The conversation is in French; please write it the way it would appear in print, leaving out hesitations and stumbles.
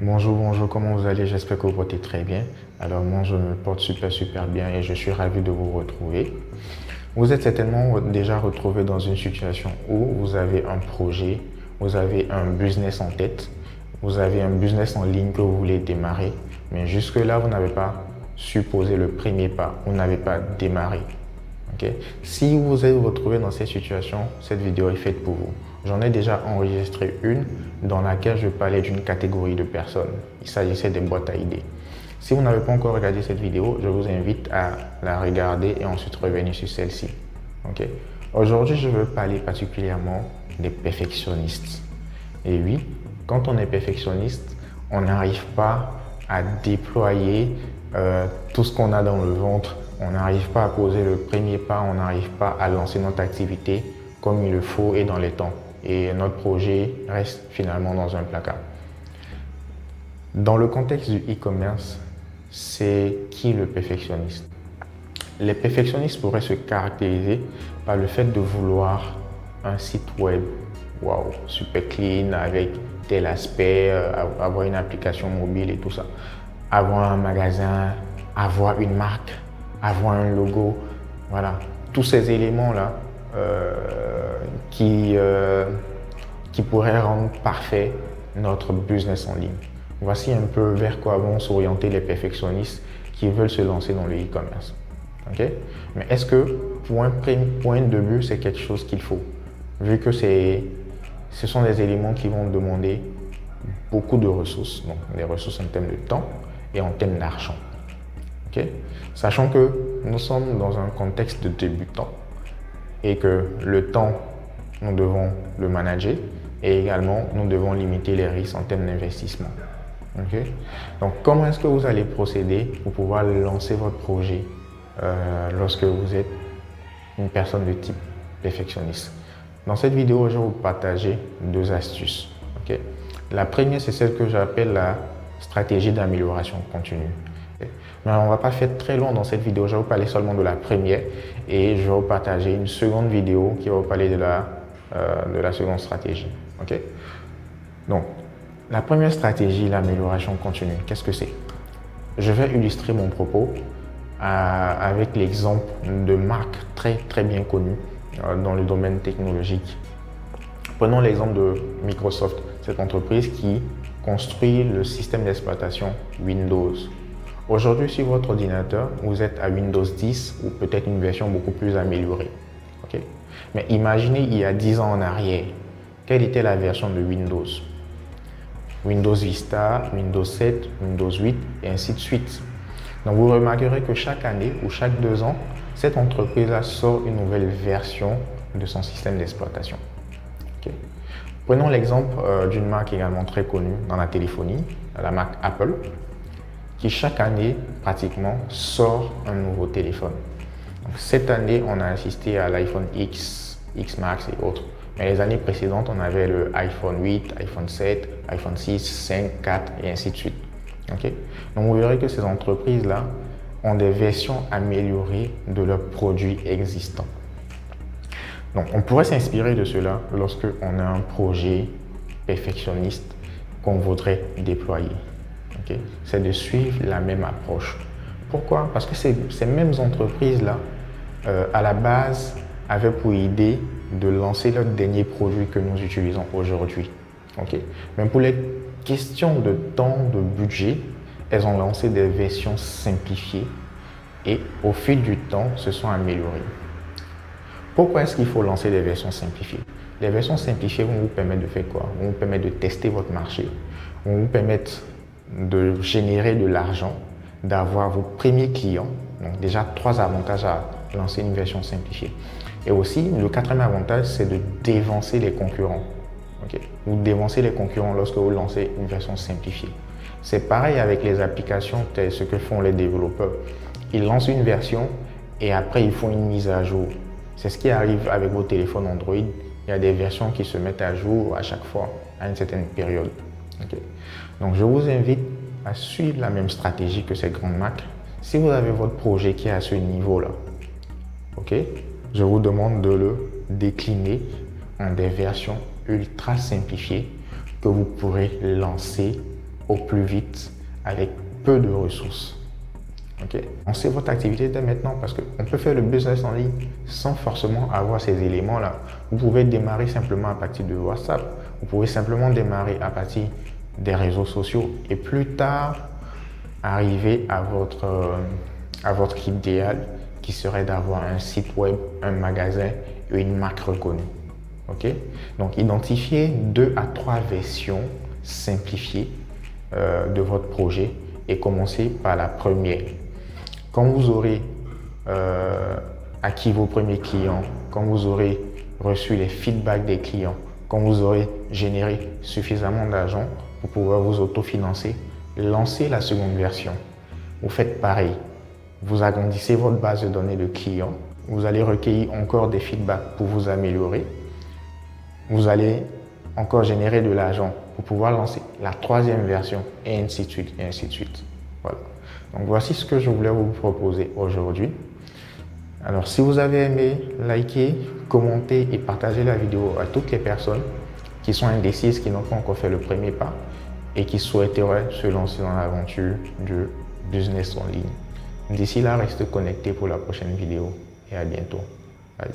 Bonjour, comment vous allez? J'espère que vous portez très bien. Alors moi, je me porte super bien et je suis ravi de vous retrouver. Vous êtes certainement déjà retrouvé dans une situation où vous avez un projet, vous avez un business en tête, vous avez un business en ligne que vous voulez démarrer, mais jusque-là, vous n'avez pas su poser le premier pas, vous n'avez pas démarré. Okay? Si vous vous êtes retrouvé dans cette situation, cette vidéo est faite pour vous. J'en ai déjà enregistré une dans laquelle je parlais d'une catégorie de personnes. Il s'agissait des boîtes à idées. Si vous n'avez pas encore regardé cette vidéo, je vous invite à la regarder et ensuite revenir sur celle-ci. Okay? Aujourd'hui, je veux parler particulièrement des perfectionnistes. Et oui, quand on est perfectionniste, on n'arrive pas à déployer tout ce qu'on a dans le ventre. On n'arrive pas à poser le premier pas, on n'arrive pas à lancer notre activité comme il le faut et dans les temps. Et notre projet reste finalement dans un placard. Dans le contexte du e-commerce, c'est qui le perfectionniste? Les perfectionnistes pourraient se caractériser par le fait de vouloir un site web, wow, super clean, avec tel aspect, avoir une application mobile et tout ça. Avoir un magasin, avoir une marque, avoir un logo, voilà. Tous ces éléments-là qui pourraient rendre parfait notre business en ligne. Voici un peu vers quoi vont s'orienter les perfectionnistes qui veulent se lancer dans le e-commerce. Okay? Mais est-ce que pour un point de début, c'est quelque chose qu'il faut? Vu que ce sont des éléments qui vont demander beaucoup de ressources, donc des ressources en termes de temps et en termes d'argent. Okay? Sachant que nous sommes dans un contexte de débutant et que le temps, nous devons le manager et également nous devons limiter les risques en termes d'investissement. Okay? Donc, comment est-ce que vous allez procéder pour pouvoir lancer votre projet lorsque vous êtes une personne de type perfectionniste? Dans cette vidéo, je vais vous partager deux astuces. Okay? La première, c'est celle que j'appelle la stratégie d'amélioration continue. Okay? Mais on ne va pas faire très long dans cette vidéo. Je vais vous parler seulement de la première et je vais vous partager une seconde vidéo qui va vous parler de la seconde stratégie. Okay? Donc, la première stratégie, l'amélioration continue, qu'est-ce que c'est? Je vais illustrer mon propos avec l'exemple de marques très bien connues dans le domaine technologique. Prenons l'exemple de Microsoft, cette entreprise qui construit le système d'exploitation Windows. Aujourd'hui, sur votre ordinateur, vous êtes à Windows 10 ou peut-être une version beaucoup plus améliorée. Okay? Mais imaginez il y a 10 ans en arrière, quelle était la version de Windows? Windows Vista, Windows 7, Windows 8 et ainsi de suite. Donc vous remarquerez que chaque année ou chaque 2 ans, cette entreprise-là sort une nouvelle version de son système d'exploitation. Okay. Prenons l'exemple d'une marque également très connue dans la téléphonie, la marque Apple, qui chaque année pratiquement sort un nouveau téléphone. Donc, cette année, on a assisté à l'iPhone X, X Max et autres. Mais les années précédentes, on avait le iPhone 8, iPhone 7, iPhone 6, 5, 4 et ainsi de suite. Okay? Donc vous verrez que ces entreprises-là ont des versions améliorées de leurs produits existants. Donc on pourrait s'inspirer de cela lorsque on a un projet perfectionniste qu'on voudrait déployer. Okay? C'est de suivre la même approche. Pourquoi? Parce que ces mêmes entreprises-là, à la base, avaient pour idée de lancer leur dernier produit que nous utilisons aujourd'hui. Okay? Mais pour les questions de temps, de budget, elles ont lancé des versions simplifiées et au fil du temps, se sont améliorées. Pourquoi est-ce qu'il faut lancer des versions simplifiées? Les versions simplifiées vont vous permettre de faire quoi? Vont vous permettre de tester votre marché, vont vous permettre de générer de l'argent, d'avoir vos premiers clients. Donc déjà, 3 avantages à lancer une version simplifiée. Et aussi, le 4e avantage, c'est de dévancer les concurrents. Okay? Vous dévancez les concurrents lorsque vous lancez une version simplifiée. C'est pareil avec les applications, c'est ce que font les développeurs. Ils lancent une version et après, ils font une mise à jour. C'est ce qui arrive avec vos téléphones Android. Il y a des versions qui se mettent à jour à chaque fois, à une certaine période. Okay? Donc, je vous invite à suivre la même stratégie que ces grandes marques. Si vous avez votre projet qui est à ce niveau-là, okay, je vous demande de le décliner en des versions ultra simplifiées que vous pourrez lancer au plus vite avec peu de ressources. Okay? Lancez votre activité dès maintenant parce qu'on peut faire le business en ligne sans forcément avoir ces éléments-là. Vous pouvez démarrer simplement à partir de WhatsApp. Vous pouvez simplement démarrer à partir des réseaux sociaux et plus tard arriver à votre idéal qui serait d'avoir un site web, un magasin et une marque reconnue. Okay? Donc, identifiez 2 à 3 versions simplifiées de votre projet et commencez par la première. Quand vous aurez acquis vos premiers clients, quand vous aurez reçu les feedbacks des clients, quand vous aurez généré suffisamment d'argent pour pouvoir vous autofinancer, lancez la seconde version. Vous faites pareil. Vous agrandissez votre base de données de clients. Vous allez recueillir encore des feedbacks pour vous améliorer. Vous allez encore générer de l'argent pour pouvoir lancer la troisième version et ainsi de suite et ainsi de suite. Voilà. Donc voici ce que je voulais vous proposer aujourd'hui. Alors si vous avez aimé, likez, commentez et partagez la vidéo à toutes les personnes qui sont indécises, qui n'ont pas encore fait le premier pas et qui souhaiteraient se lancer dans l'aventure du business en ligne. D'ici là, restez connectés pour la prochaine vidéo et à bientôt. Bye.